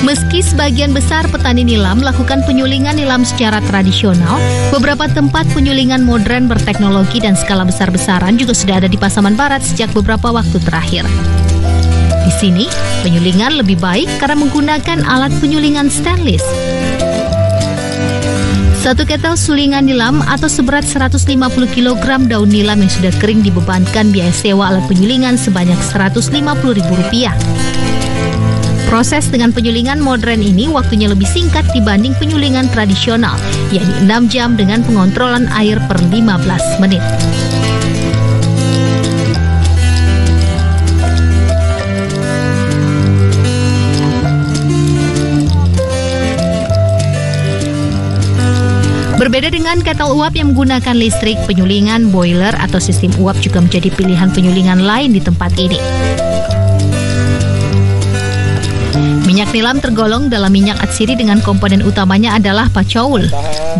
Meski sebagian besar petani nilam melakukan penyulingan nilam secara tradisional, beberapa tempat penyulingan modern berteknologi dan skala besar-besaran juga sudah ada di Pasaman Barat sejak beberapa waktu terakhir. Di sini, penyulingan lebih baik karena menggunakan alat penyulingan stainless. Satu ketel sulingan nilam atau seberat 150 kg daun nilam yang sudah kering dibebankan biaya sewa alat penyulingan sebanyak Rp150.000. Proses dengan penyulingan modern ini waktunya lebih singkat dibanding penyulingan tradisional, yakni 6 jam dengan pengontrolan air per 15 menit. Berbeda dengan ketel uap yang menggunakan listrik, penyulingan boiler atau sistem uap juga menjadi pilihan penyulingan lain di tempat ini. Minyak nilam tergolong dalam minyak atsiri dengan komponen utamanya adalah pacoul.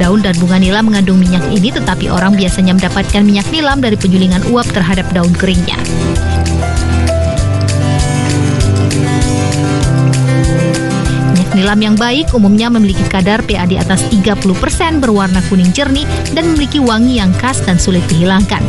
Daun dan bunga nilam mengandung minyak ini, tetapi orang biasanya mendapatkan minyak nilam dari penyulingan uap terhadap daun keringnya. Minyak nilam yang baik umumnya memiliki kadar pH di atas 30%, berwarna kuning jernih, dan memiliki wangi yang khas dan sulit dihilangkan.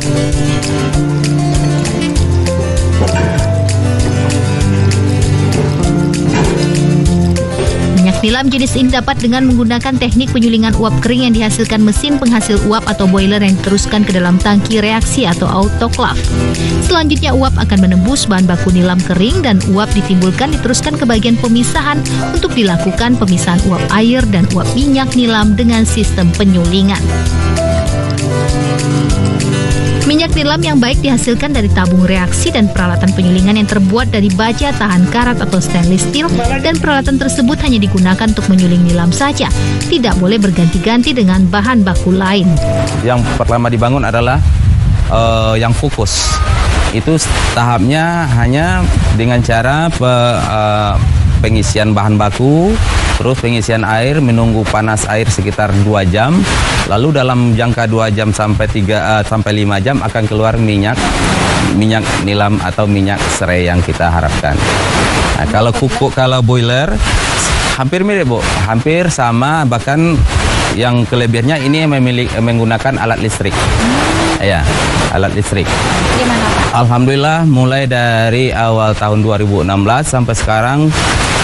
Nilam jenis ini dapat dengan menggunakan teknik penyulingan uap kering yang dihasilkan mesin penghasil uap atau boiler yang diteruskan ke dalam tangki reaksi atau autoclave. Selanjutnya uap akan menembus bahan baku nilam kering dan uap diteruskan ke bagian pemisahan untuk dilakukan pemisahan uap air dan uap minyak nilam dengan sistem penyulingan. Minyak nilam yang baik dihasilkan dari tabung reaksi dan peralatan penyulingan yang terbuat dari baja tahan karat atau stainless steel, dan peralatan tersebut hanya digunakan untuk menyuling nilam saja, tidak boleh berganti-ganti dengan bahan baku lain. Yang pertama dibangun adalah yang fokus. Itu tahapnya hanya dengan cara pengisian bahan baku, terus pengisian air, menunggu panas air sekitar 2 jam. Lalu dalam jangka 2 jam sampai 5 jam akan keluar minyak nilam atau minyak serai yang kita harapkan. Nah, kalau boiler hampir mirip, Bu. Hampir sama, bahkan yang kelebihannya ini menggunakan alat listrik. Ya, alat listrik. Gimana, Pak? Alhamdulillah mulai dari awal tahun 2016 sampai sekarang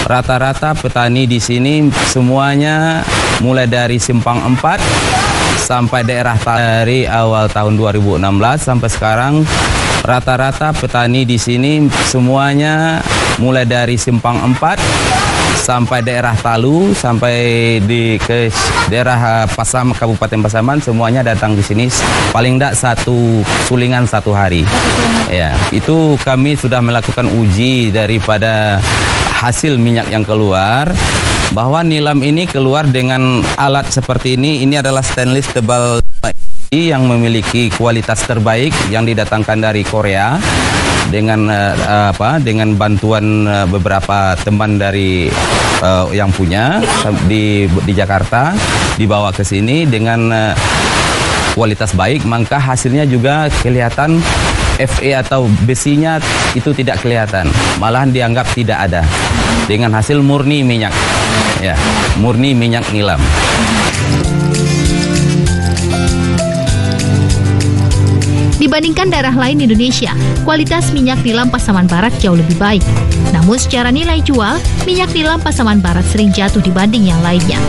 rata-rata petani di sini semuanya mulai dari Simpang 4 sampai daerah dari awal tahun 2016 sampai sekarang rata-rata petani di sini semuanya mulai dari Simpang 4 sampai daerah Talu sampai ke daerah Pasam, Kabupaten Pasaman, semuanya datang di sini paling tidak 1 sulingan 1 hari. Ya, itu kami sudah melakukan uji daripada hasil minyak yang keluar, bahwa nilam ini keluar dengan alat seperti ini. Ini adalah stainless tebal yang memiliki kualitas terbaik yang didatangkan dari Korea dengan bantuan beberapa teman dari yang punya di Jakarta, dibawa ke sini dengan kualitas baik, maka hasilnya juga kelihatan. Fe atau besinya itu tidak kelihatan, malahan dianggap tidak ada, dengan hasil murni minyak, ya, murni minyak nilam. Dibandingkan daerah lain di Indonesia, kualitas minyak nilam Pasaman Barat jauh lebih baik. Namun secara nilai jual, minyak nilam Pasaman Barat sering jatuh dibanding yang lainnya.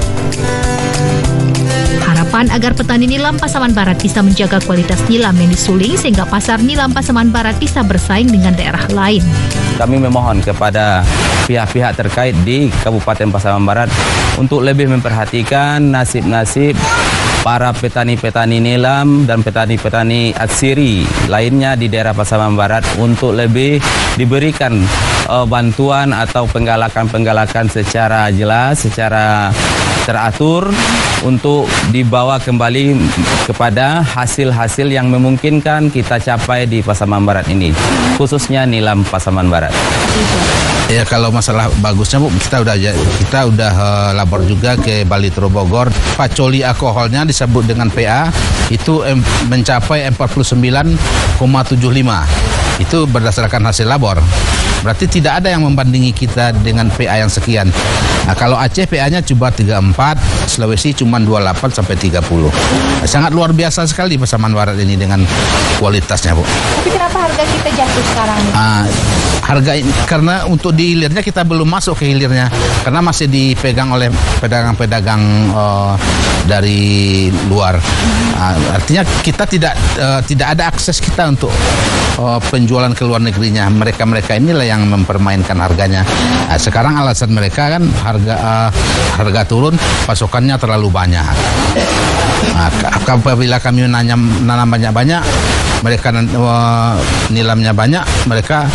Harapan agar petani nilam Pasaman Barat bisa menjaga kualitas nilam yang disuling sehingga pasar nilam Pasaman Barat bisa bersaing dengan daerah lain. Kami memohon kepada pihak-pihak terkait di Kabupaten Pasaman Barat untuk lebih memperhatikan nasib-nasib para petani-petani nilam dan petani-petani atsiri lainnya di daerah Pasaman Barat untuk lebih diberikan bantuan atau penggalakan-penggalakan secara jelas, secara teratur untuk dibawa kembali kepada hasil-hasil yang memungkinkan kita capai di Pasaman Barat ini, khususnya nilam Pasaman Barat. Ya, kalau masalah bagusnya, Bu, kita udah lapor juga ke Balitro Bogor. Pacoli alkoholnya disebut dengan PA itu mencapai 49,75. Itu berdasarkan hasil labor. Berarti tidak ada yang membandingi kita dengan PA yang sekian. Nah, kalau Aceh PA-nya cuma 34, Sulawesi cuma 28 sampai 30. Sangat luar biasa sekali Pasaman Barat ini dengan kualitasnya, Bu. Tapi kenapa harga kita jatuh sekarang? Harga ini, karena untuk di hilirnya kita belum masuk ke hilirnya, karena masih dipegang oleh pedagang-pedagang dari luar. Artinya kita tidak ada akses kita untuk penjualan ke luar negerinya. Mereka inilah yang mempermainkan harganya. Sekarang alasan mereka kan harga turun, pasokannya terlalu banyak. Apabila kami nanam banyak-banyak, mereka nilamnya banyak, mereka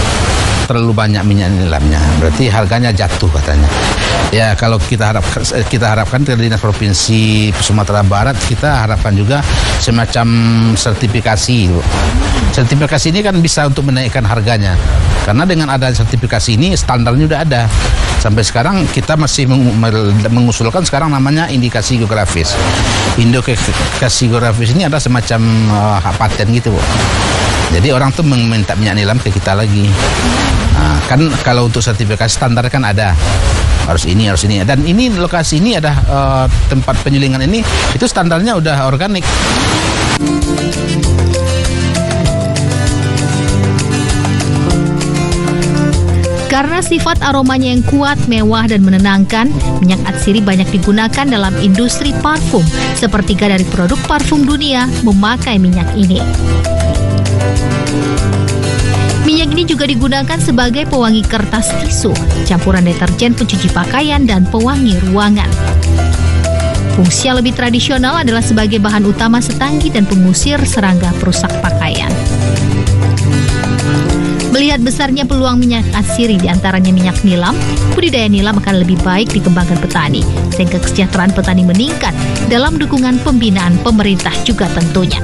terlalu banyak minyak nilamnya, berarti harganya jatuh katanya. Ya, kalau kita harapkan dari Dinas Provinsi Sumatera Barat, kita harapkan juga semacam sertifikasi. Sertifikasi ini kan bisa untuk menaikkan harganya, karena dengan ada sertifikasi ini standarnya udah ada. Sampai sekarang kita masih mengusulkan sekarang namanya indikasi geografis. Indikasi geografis ini ada semacam hak paten gitu, Bu. Jadi orang tuh meminta minyak nilam ke kita lagi. Kan kalau untuk sertifikasi standar kan ada, harus ini. Dan ini lokasi ini ada tempat penyulingan ini, itu standarnya udah organik. Karena sifat aromanya yang kuat, mewah, dan menenangkan, minyak atsiri banyak digunakan dalam industri parfum. Sepertiga dari produk parfum dunia memakai minyak ini. Minyak ini juga digunakan sebagai pewangi kertas tisu, campuran deterjen pencuci pakaian, dan pewangi ruangan. Fungsi yang lebih tradisional adalah sebagai bahan utama setanggi dan pengusir serangga perusak pakaian. Melihat besarnya peluang minyak atsiri diantaranya minyak nilam, budidaya nilam akan lebih baik dikembangkan petani, sehingga kesejahteraan petani meningkat dalam dukungan pembinaan pemerintah juga tentunya.